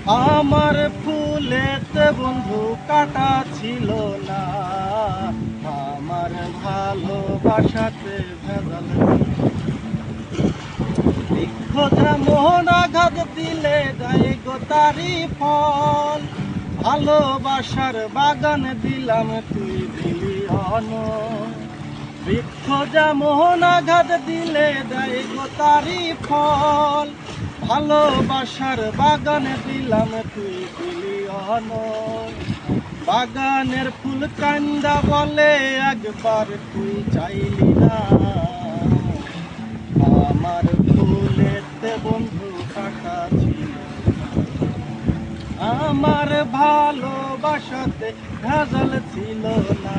আমার ফুলেতে বন্ধু কাটা ছিল না, আমার ভালোবাসাতে ভেজাল। বৃক্ষ যেমন আঘাত দিলে দেয় গো তারি ফল, ভালোবাসার বাগান দিলাম তুই দিলি অন। বৃক্ষ যেমন আঘাত দিলে দেয় গো তারি ফল, ভালোবাসার বাগান দিলাম তুই দিলি অন। বাগানের ফুল কান্দা বলে একবার তুই চাইলি না, আমার ফুলেতে বন্ধু কাটা ছিল। আমার ভালোবাসাতে ভেজাল ছিল না,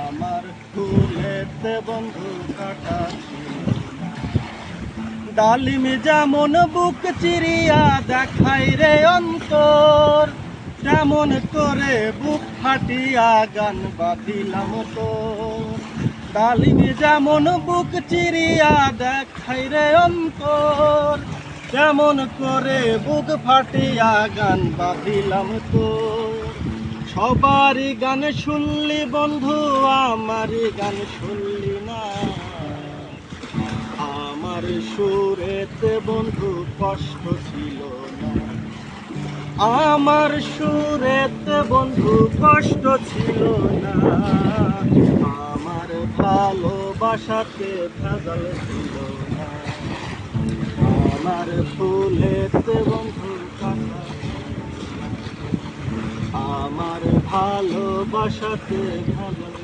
আমার ফুলেতে বন্ধু কাটা ছিল। ডালিম যেমন বুক চিরিয়া দেখাই রে অন্তর, তেমন করে বুক ফাটিয়া গান বাঁধিলাম তোর। ডালিম যেমন বুক চিরিয়া দেখাই রে অন্তর, তেমন করে বুক ফাটিয়া গান বাঁধিলাম তোর। সবারই গান শুনলি বন্ধু, আমারই গান শুনলি না, আমার সুরেতে বন্ধু কষ্ট ছিল না, আমার সুরেতে বন্ধু কষ্ট ছিল না, আমার ভালোবাসাতে ভেজাল ছিল না, আমার ফুলেতে বন্ধু কাটা, আমার ভালোবাসাতে ভেজাল।